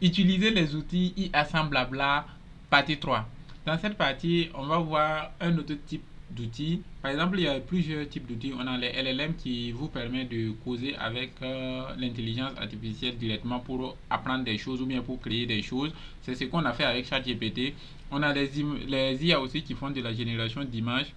Utiliser les outils IA sans blabla, partie 3. Dans cette partie, on va voir un autre type d'outils. Par exemple, il y a plusieurs types d'outils. On a les LLM qui vous permet de causer avec l'intelligence artificielle directement pour apprendre des choses ou bien pour créer des choses. C'est ce qu'on a fait avec ChatGPT. On a les IA aussi qui font de la génération d'images.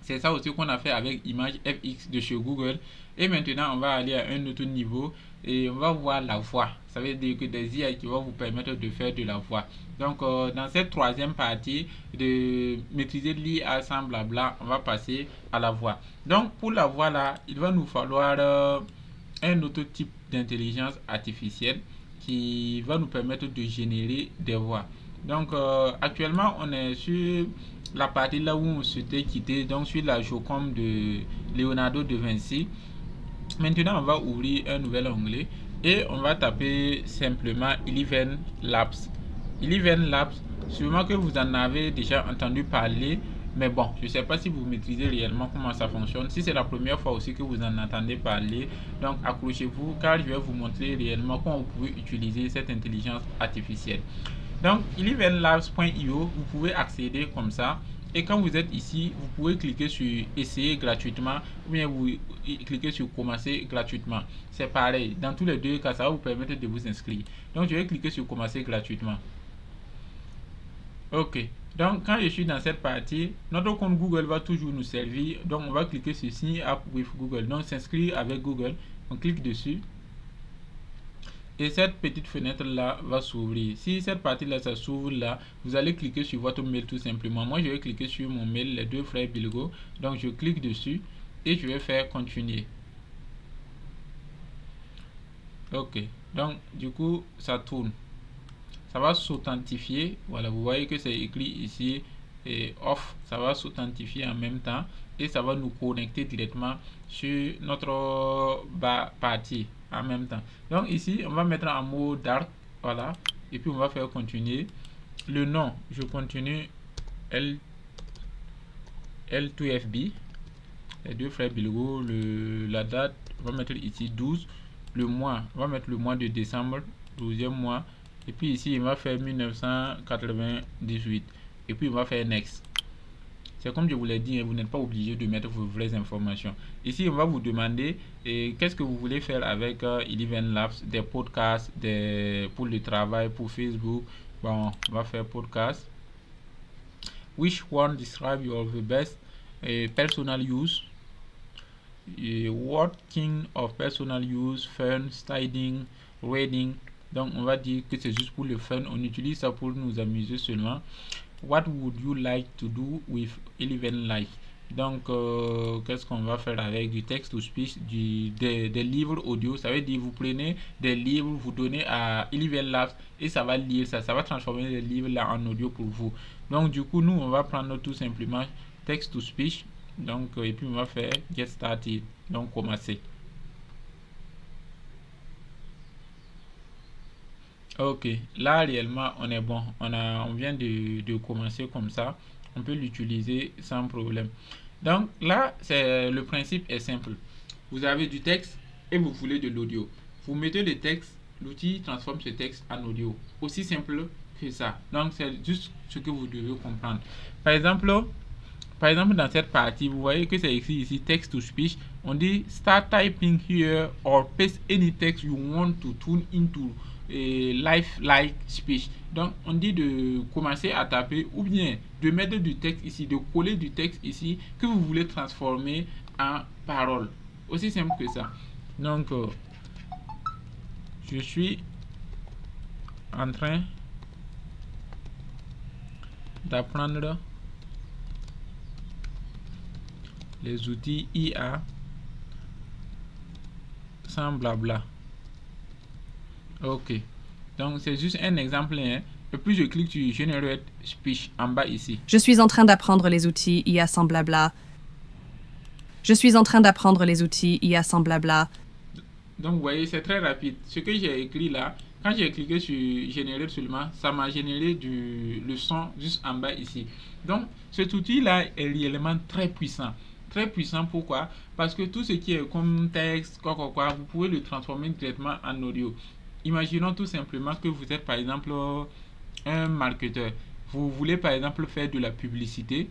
C'est ça aussi qu'on a fait avec Image FX de chez Google. Et maintenant, on va aller à un autre niveau et on va voir la voix. Ça veut dire que des IA qui vont vous permettre de faire de la voix. Donc, dans cette troisième partie de maîtriser l'IA sans blabla, on va passer à la voix. Donc, pour la voix là, il va nous falloir un autre type d'intelligence artificielle qui va nous permettre de générer des voix. Donc, actuellement, on est sur la partie là où on s'était quitté, donc sur la Joconde de Leonardo da Vinci. Maintenant, on va ouvrir un nouvel onglet et on va taper simplement Eleven Labs. Eleven Labs, sûrement que vous en avez déjà entendu parler, mais bon, je ne sais pas si vous maîtrisez réellement comment ça fonctionne. Si c'est la première fois aussi que vous en entendez parler, donc accrochez-vous car je vais vous montrer réellement comment vous pouvez utiliser cette intelligence artificielle. Donc, elevenlabs.io, vous pouvez accéder comme ça. Et quand vous êtes ici, vous pouvez cliquer sur essayer gratuitement ou bien vous cliquez sur commencer gratuitement. C'est pareil, dans tous les deux cas, ça va vous permettre de vous inscrire. Donc, je vais cliquer sur commencer gratuitement. Ok. Donc, quand je suis dans cette partie, notre compte Google va toujours nous servir. Donc, on va cliquer sur Sign up with Google. Donc, s'inscrire avec Google. On clique dessus. Et cette petite fenêtre là va s'ouvrir. Si cette partie là ça s'ouvre là, vous allez cliquer sur votre mail tout simplement. Moi je vais cliquer sur mon mail, les deux frères Bilgo. Donc je clique dessus et je vais faire continuer. Ok. Donc du coup ça tourne. Ça va s'authentifier. Voilà, vous voyez que c'est écrit ici et off. Ça va s'authentifier en même temps et ça va nous connecter directement sur notre partie en même temps. Donc ici, on va mettre en mode dark, voilà, et puis on va faire continuer. Le nom, je continue L2FB, les deux frères Bilgo. La date, on va mettre ici 12. Le mois, on va mettre le mois de décembre, 12e mois. Et puis ici, on va faire 1998. Et puis on va faire next. C'est comme je vous l'ai dit, vous n'êtes pas obligé de mettre vos vraies informations. Ici, on va vous demander qu'est-ce que vous voulez faire avec Eleven Labs, des podcasts, pour le travail, pour Facebook. Bon, on va faire podcast. Which one describe your the best personal use? What kind of personal use, fun, studying, reading. Donc, on va dire que c'est juste pour le fun. On utilise ça pour nous amuser seulement. What would you like to do with Eleven Life? Donc, qu'est-ce qu'on va faire avec du text to speech, des livres audio? Ça veut dire vous prenez des livres, vous donnez à Eleven Labs et ça va lire ça. Ça va transformer les livres là en audio pour vous. Donc, du coup, nous, on va prendre tout simplement text to speech. Donc, et puis on va faire get started. Donc, commencer. Ok, là réellement on est bon. On vient de commencer comme ça. On peut l'utiliser sans problème. Donc là, le principe est simple. Vous avez du texte et vous voulez de l'audio. Vous mettez le texte, l'outil transforme ce texte en audio. Aussi simple que ça. Donc c'est juste ce que vous devez comprendre. Par exemple, par exemple, dans cette partie, vous voyez que c'est écrit ici text to speech. On dit start typing here or paste any text you want to tune into a life-like speech. Donc, on dit de commencer à taper ou bien de mettre du texte ici, de coller du texte ici que vous voulez transformer en parole. Aussi simple que ça. Donc, je suis en train d'apprendre les outils IA sans blabla. Ok. Donc, c'est juste un exemple. Hein. Et puis, je clique sur Generate Speech en bas ici. Je suis en train d'apprendre les outils IA sans blabla. Je suis en train d'apprendre les outils IA sans blabla. Donc, vous voyez, c'est très rapide. Ce que j'ai écrit là, quand j'ai cliqué sur Générer seulement, ça m'a généré le son juste en bas ici. Donc, cet outil-là est réellement très puissant. Très puissant, pourquoi? Parce que tout ce qui est comme texte, quoi, vous pouvez le transformer directement en audio. imaginons tout simplement que vous êtes par exemple un marketeur. Vous voulez par exemple faire de la publicité.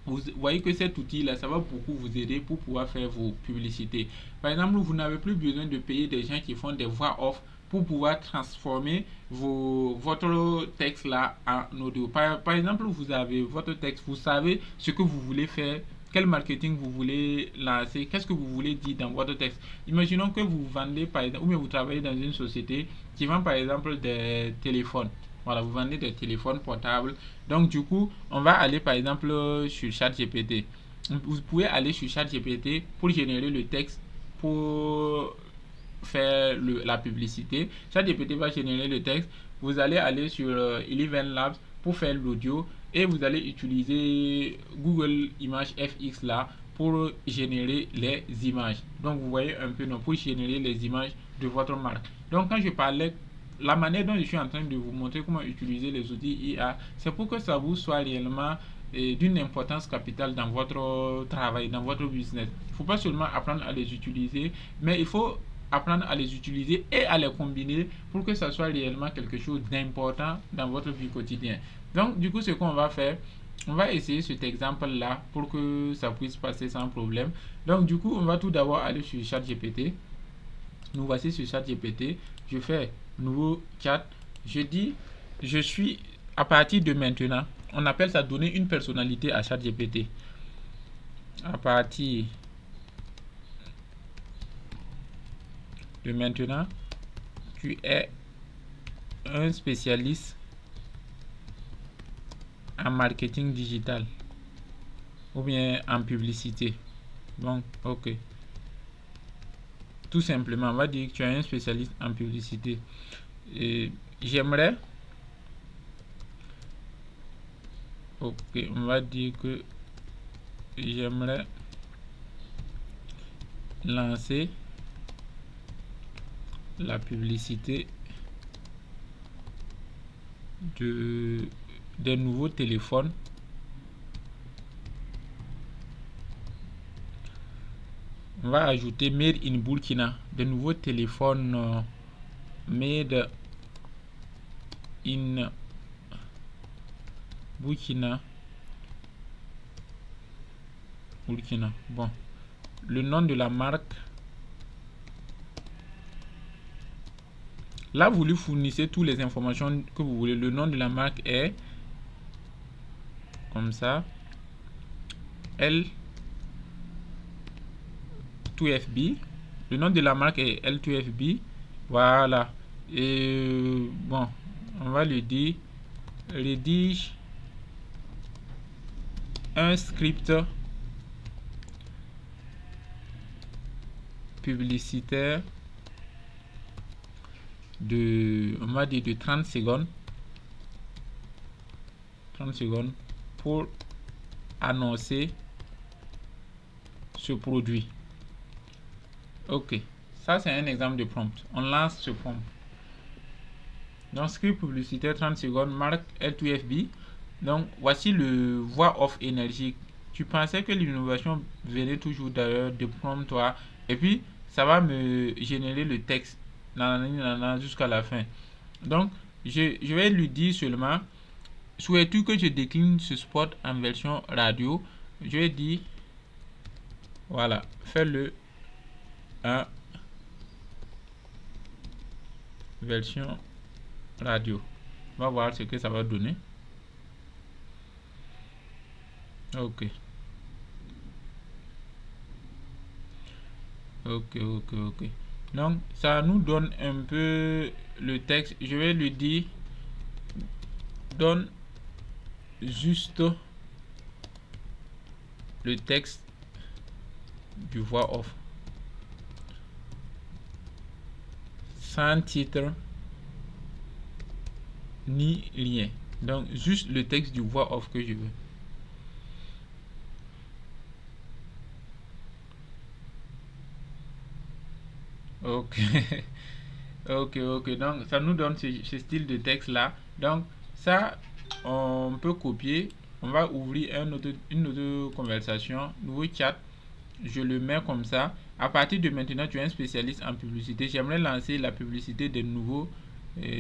Vous voyez que cet outil-là, ça va beaucoup vous aider pour pouvoir faire vos publicités. Par exemple, vous n'avez plus besoin de payer des gens qui font des voix off pour pouvoir transformer votre texte-là en audio. Par exemple, vous avez votre texte, vous savez ce que vous voulez faire, quel marketing vous voulez lancer, qu'est-ce que vous voulez dire dans votre texte. Imaginons que vous vendez, par exemple, ou bien vous travaillez dans une société qui vend par exemple des téléphones. Voilà, vous vendez des téléphones portables. Donc, du coup, on va aller par exemple sur ChatGPT. Vous pouvez aller sur ChatGPT pour générer le texte pour faire la publicité. ChatGPT va générer le texte. Vous allez aller sur Eleven Labs pour faire l'audio et vous allez utiliser Google Images FX là pour générer les images. Donc, vous voyez un peu, non, pour générer les images de votre marque. Donc, quand je parlais la manière dont je suis en train de vous montrer comment utiliser les outils IA, c'est pour que ça vous soit réellement d'une importance capitale dans votre travail, dans votre business. Il ne faut pas seulement apprendre à les utiliser, mais il faut apprendre à les utiliser et à les combiner pour que ça soit réellement quelque chose d'important dans votre vie quotidienne. Donc, du coup, ce qu'on va faire, on va essayer cet exemple-là pour que ça puisse passer sans problème. Donc, du coup, on va tout d'abord aller sur ChatGPT. Nous voici sur ChatGPT. Je fais nouveau chat. Je dis, je suis à partir de maintenant. On appelle ça donner une personnalité à ChatGPT. À partir de maintenant, tu es un spécialiste en marketing digital ou bien en publicité. Donc, ok. Tout simplement, on va dire que tu es un spécialiste en publicité. J'aimerais, ok, on va dire que j'aimerais lancer la publicité des nouveaux téléphones on va ajouter made in Burkina, de nouveaux téléphones made in Burkina. Bon, le nom de la marque. Là, vous lui fournissez toutes les informations que vous voulez. Le nom de la marque est comme ça. L2FB. Le nom de la marque est L2FB. Voilà. Et bon, on va lui dire rédige un script publicitaire on va dire de 30 secondes pour annoncer ce produit. Ok, ça c'est un exemple de prompt. On lance ce prompt. Donc script publicitaire 30 secondes, marque L2FB. Donc voici le voix off énergique. Tu pensais que l'innovation venait toujours d'ailleurs de prompt toi, et puis ça va me générer le texte jusqu'à la fin. Donc je vais lui dire seulement, souhaites-tu que je décline ce spot en version radio? Je vais dire voilà, fais-le en version radio. On va voir ce que ça va donner. Ok. Donc ça nous donne un peu le texte. Je vais lui dire donne juste le texte du voix off sans titre ni lien. Donc juste le texte du voix off que je veux. Ok. Donc ça nous donne ce style de texte là. Donc ça on peut copier. On va ouvrir une autre conversation, nouveau chat. Je le mets comme ça. À partir de maintenant, tu es un spécialiste en publicité. J'aimerais lancer la publicité des nouveaux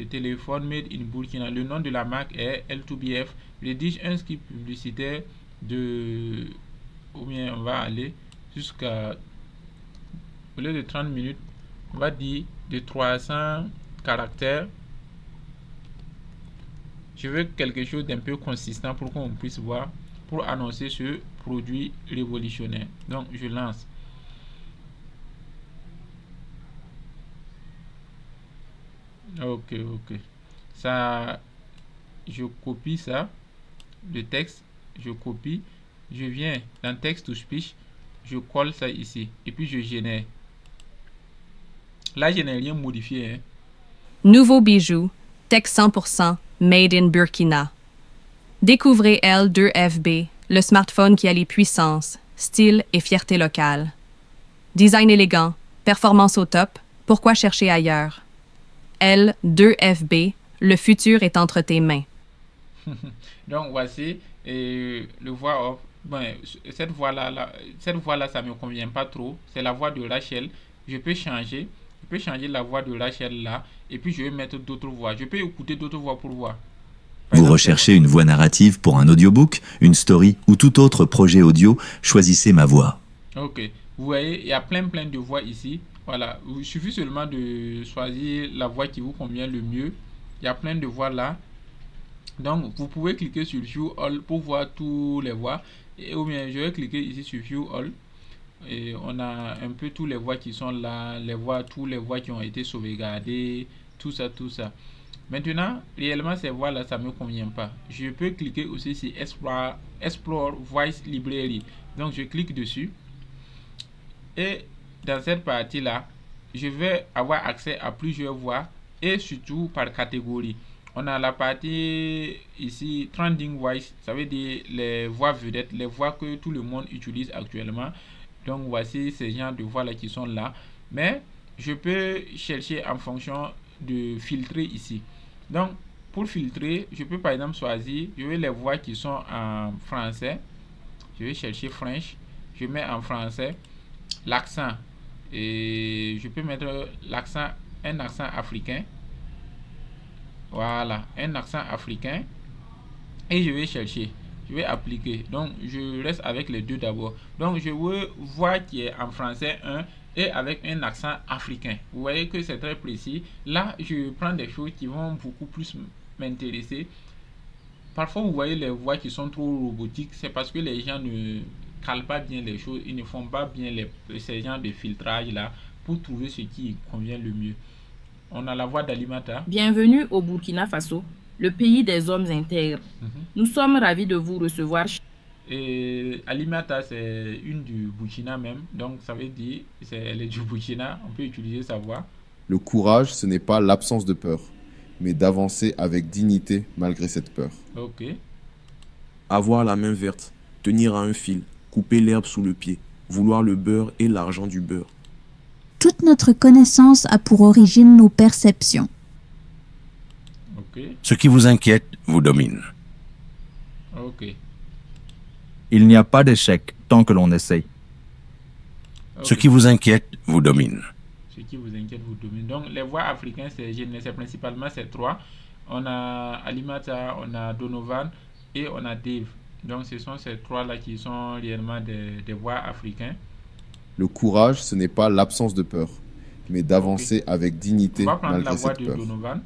téléphones made in Burkina. Le nom de la marque est L2BF. Rédige un script publicitaire de... Ou bien on va aller jusqu'à... Au lieu de 30 minutes, on va dire de 300 caractères. Je veux quelque chose d'un peu consistant pour qu'on puisse voir, pour annoncer ce produit révolutionnaire. Donc, je lance. Ok, ok. Ça, je copie ça, le texte, je copie, je viens dans text to speech, je colle ça ici, et puis je génère. Là, je n'ai rien modifié, hein. Nouveau bijou, texte 100%, made in Burkina. Découvrez L2FB, le smartphone qui allie puissance, style et fierté locale. Design élégant, performance au top, pourquoi chercher ailleurs? L2FB, le futur est entre tes mains. Donc, voici le voix off. Bon, cette voix-là, ça me convient pas trop. C'est la voix de Rachel. Je peux changer. Je peux changer la voix de Rachel là. Et puis, je vais mettre d'autres voix. Je peux écouter d'autres voix pour voir. Par Vous exemple, recherchez une voix narrative pour un audiobook, une story ou tout autre projet audio, choisissez ma voix. Ok. Vous voyez, il y a plein de voix ici. Voilà. Il suffit seulement de choisir la voix qui vous convient le mieux. Il y a plein de voix là. Donc, vous pouvez cliquer sur View All pour voir tous les voix. Ou bien, je vais cliquer ici sur View All. Et on a un peu tous les voix qui sont là, tous les voix qui ont été sauvegardées, tout ça, tout ça. Maintenant, réellement, ces voix-là, ça ne me convient pas. Je peux cliquer aussi sur Explore Voice Library. Donc, je clique dessus. Et dans cette partie-là, je vais avoir accès à plusieurs voix et surtout par catégorie. On a la partie ici, Trending Voice, ça veut dire les voix vedettes, les voix que tout le monde utilise actuellement. Donc, voici ces genres de voix-là qui sont là. Mais, je peux chercher en fonction de filtrer ici. Donc, pour filtrer, je peux par exemple choisir, je veux les voix qui sont en français. Je vais chercher French. Je mets en français l'accent. Et je peux mettre un accent africain. Voilà, un accent africain. Et je vais chercher. Je vais appliquer. Donc, je reste avec les deux d'abord. Donc, je veux voir qui est en français un et avec un accent africain. Vous voyez que c'est très précis. Là, je prends des choses qui vont beaucoup plus m'intéresser. Parfois, vous voyez les voix qui sont trop robotiques. C'est parce que les gens ne calent pas bien les choses. Ils ne font pas bien ces genres de filtrage là pour trouver ce qui convient le mieux. On a la voix d'Alimata. Bienvenue au Burkina Faso, le pays des hommes intègres. Nous sommes ravis de vous recevoir. Et Alimata, c'est une du Burkina même. Donc, ça veut dire, elle est du Burkina. On peut utiliser sa voix. Le courage, ce n'est pas l'absence de peur, mais d'avancer avec dignité malgré cette peur. Ok. Avoir la main verte, tenir à un fil, couper l'herbe sous le pied, vouloir le beurre et l'argent du beurre. Toute notre connaissance a pour origine nos perceptions. Ok. Ce qui vous inquiète vous domine. Ok. Il n'y a pas d'échec tant que l'on essaye. Ce qui vous inquiète vous domine. Ce qui vous inquiète vous domine. Donc, les voix africaines, c'est principalement ces trois. On a Alimata, on a Donovan et on a Dave. Donc, ce sont ces trois-là qui sont réellement des voix africains. Le courage, ce n'est pas l'absence de peur, mais d'avancer avec dignité On va prendre la malgré voix cette de peur. Donovan.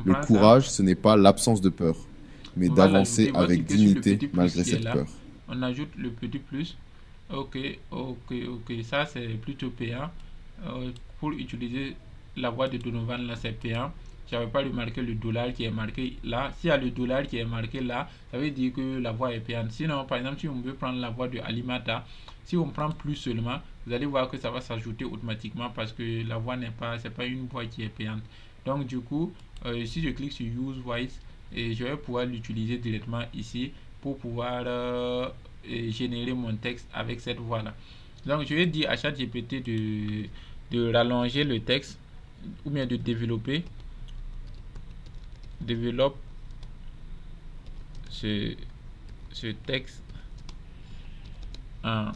Le courage, ce n'est pas l'absence de peur, mais On va d'avancer l'ajouter. On va avec cliquer sur le dignité petit plus malgré qui est cette là. peur. On ajoute le petit plus. Ok. Ça, c'est plutôt payant. Pour utiliser la voix de Donovan, là, c'est payant. J'avais pas remarqué le dollar qui est marqué là. S'il y a le dollar qui est marqué là, ça veut dire que la voix est payante. Sinon, par exemple, si on veut prendre la voix de Alimata, si on prend plus seulement, vous allez voir que ça va s'ajouter automatiquement parce que la voix c'est pas une voix qui est payante. Donc, du coup, si je clique sur Use Voice, et je vais pouvoir l'utiliser directement ici pour pouvoir générer mon texte avec cette voix là. Donc, je vais dire à ChatGPT de rallonger le texte ou bien de développer. Développe ce texte en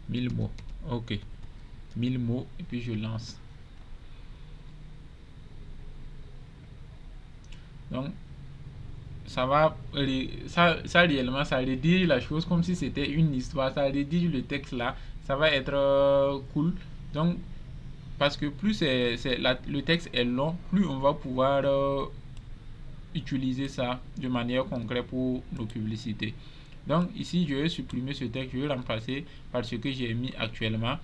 1000 mots. Ok. 1000 mots et puis je lance. Donc, ça va, ça réellement, ça rédige la chose comme si c'était une histoire. Ça rédige le texte là. Ça va être cool. Donc, parce que plus le texte est long, plus on va pouvoir utiliser ça de manière concrète pour nos publicités. Donc ici, je vais supprimer ce texte, je vais remplacer par ce que j'ai mis actuellement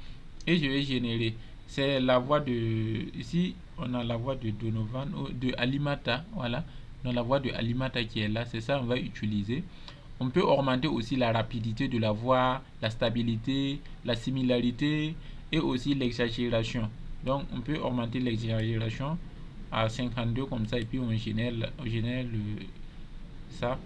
et je vais générer. C'est la voix de... Ici, on a la voix de Donovan, de Alimata, voilà. Donc la voix de Alimata qui est là, c'est ça on va utiliser. On peut augmenter aussi la rapidité de la voix, la stabilité, la similarité et aussi l'exagération. Donc on peut augmenter l'exagération à 52 comme ça et puis on génère ça.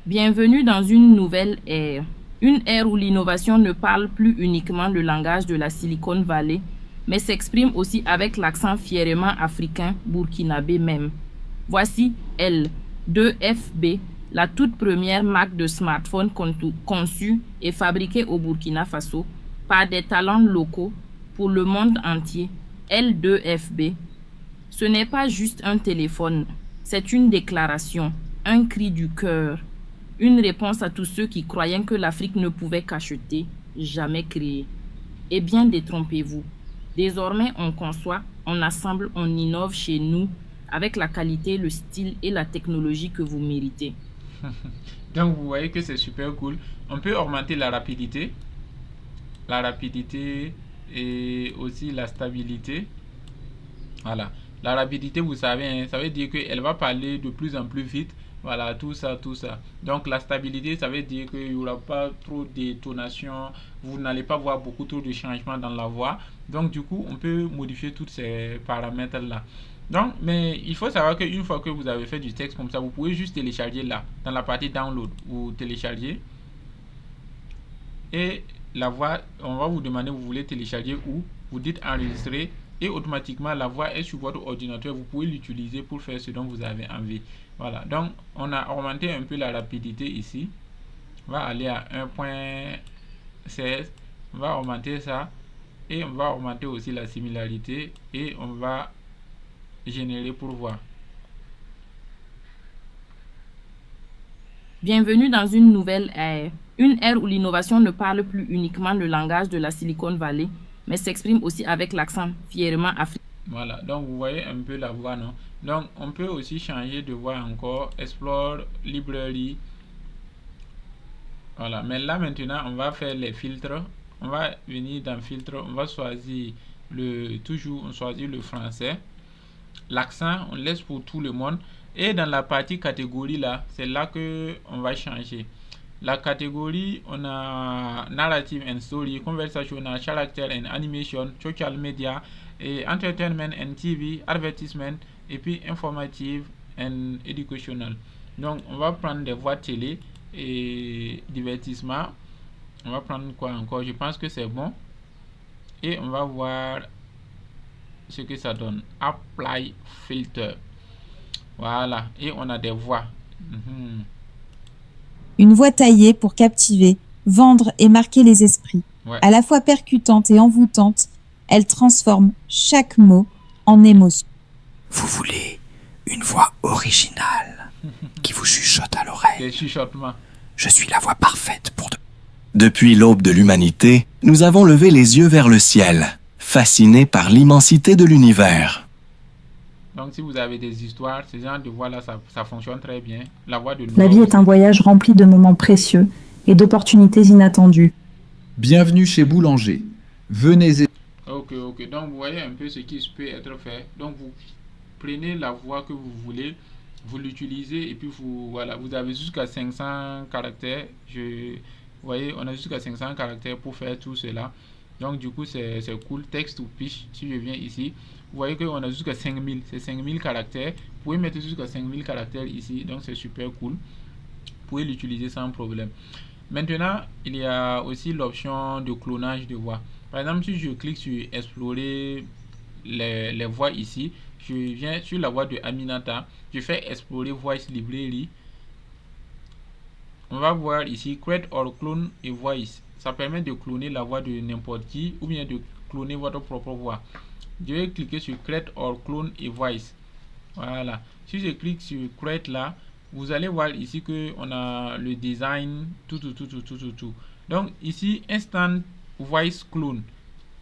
Bienvenue dans une nouvelle ère. Une ère où l'innovation ne parle plus uniquement le langage de la Silicon Valley, mais s'exprime aussi avec l'accent fièrement africain, burkinabé même. Voici L2FB, la toute première marque de smartphone conçue et fabriquée au Burkina Faso par des talents locaux pour le monde entier. L2FB, ce n'est pas juste un téléphone, c'est une déclaration, un cri du cœur, une réponse à tous ceux qui croyaient que l'Afrique ne pouvait qu'acheter, jamais créer. Eh bien, détrompez-vous. Désormais, on conçoit, on assemble, on innove chez nous avec la qualité, le style et la technologie que vous méritez. Donc, vous voyez que c'est super cool. On peut augmenter la rapidité et aussi la stabilité. Voilà. La rapidité, vous savez, hein, ça veut dire qu'elle va parler de plus en plus vite. Voilà, tout ça. Donc, la stabilité, ça veut dire qu'il n'y aura pas trop de détonation. Vous n'allez pas voir beaucoup trop de changements dans la voix. Donc, du coup, on peut modifier tous ces paramètres-là. Donc, mais il faut savoir qu'une fois que vous avez fait du texte comme ça, vous pouvez juste télécharger là, dans la partie download. Vous téléchargez. Et la voix, on va vous demander, vous voulez télécharger où. Vous dites enregistrer. Et automatiquement, la voix est sur votre ordinateur. Vous pouvez l'utiliser pour faire ce dont vous avez envie. Voilà. Donc, on a augmenté un peu la rapidité ici. On va aller à 1.16. On va augmenter ça. Et on va augmenter aussi la similarité. Et on va générer pour voir. Bienvenue dans une nouvelle ère. Une ère où l'innovation ne parle plus uniquement le langage de la Silicon Valley, mais s'exprime aussi avec l'accent fièrement africain. Voilà, donc vous voyez un peu la voix, non? Donc on peut aussi changer de voix encore. Explore, librairie. Voilà, mais là maintenant on va faire les filtres. On va venir dans filtre, on va choisir on choisit le français. L'accent, on laisse pour tout le monde. Et dans la partie catégorie là, c'est là que on va changer. La catégorie, on a narrative and story, conversational, character and animation, social media, et entertainment and TV, advertisement, et puis informative and educational. Donc, on va prendre des voix télé et divertissement. On va prendre quoi encore? Je pense que c'est bon. Et on va voir ce que ça donne. Apply filter. Voilà. Et on a des voix. Une voix taillée pour captiver, vendre et marquer les esprits. Ouais. À la fois percutante et envoûtante, elle transforme chaque mot en émotion. Vous voulez une voix originale qui vous chuchote à l'oreille. Des chuchotements. Je suis la voix parfaite pour... Depuis l'aube de l'humanité, nous avons levé les yeux vers le ciel, fascinés par l'immensité de l'univers. Donc, si vous avez des histoires, ce genre de voix-là, ça fonctionne très bien. La voix de La vie est un voyage rempli de moments précieux et d'opportunités inattendues. Bienvenue chez Boulanger. Venez... Ok. Donc, vous voyez un peu ce qui peut être fait. Donc, vous prenez la voix que vous voulez, vous l'utilisez et puis vous avez jusqu'à 500 caractères. Vous voyez, on a jusqu'à 500 caractères pour faire tout cela. Donc, du coup, c'est cool. Texte ou pitch, si je viens ici, vous voyez qu'on a jusqu'à 5000. C'est 5000 caractères. Vous pouvez mettre jusqu'à 5000 caractères ici. Donc, c'est super cool. Vous pouvez l'utiliser sans problème. Maintenant, il y a aussi l'option de clonage de voix. Par exemple, si je clique sur explorer les voix ici, je viens sur la voix de Aminata. Je fais explorer Voice Library. on va voir ici Create or Clone a Voice. Ça permet de cloner la voix de n'importe qui ou bien de cloner votre propre voix. Je vais cliquer sur Create or Clone a Voice. Voilà. Si je clique sur Create là, vous allez voir ici que on a le design, tout. Donc ici, Instant Voice Clone.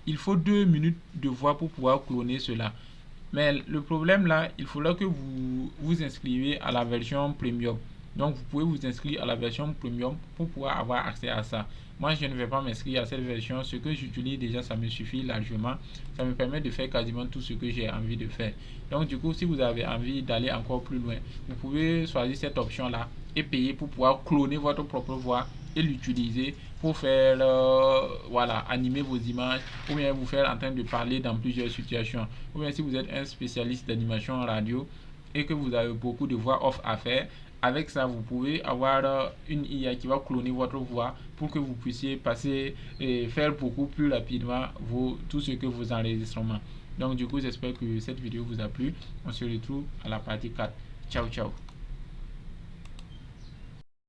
Il faut 2 minutes de voix pour pouvoir cloner cela. Mais le problème là, il faudra que vous vous inscrivez à la version premium. Donc vous pouvez vous inscrire à la version premium pour pouvoir avoir accès à ça. Moi je ne vais pas m'inscrire à cette version. Ce que j'utilise déjà, ça me suffit largement. Ça me permet de faire quasiment tout ce que j'ai envie de faire. Donc du coup, si vous avez envie d'aller encore plus loin, vous pouvez choisir cette option là et payer pour pouvoir cloner votre propre voix et l'utiliser pour faire voilà, animer vos images, ou bien vous faire en train de parler dans plusieurs situations, ou bien si vous êtes un spécialiste d'animation radio et que vous avez beaucoup de voix off à faire, avec ça vous pouvez avoir une IA qui va cloner votre voix pour que vous puissiez passer et faire beaucoup plus rapidement tout ce que vos enregistrements. Donc du coup, j'espère que cette vidéo vous a plu. On se retrouve à la partie 4. Ciao.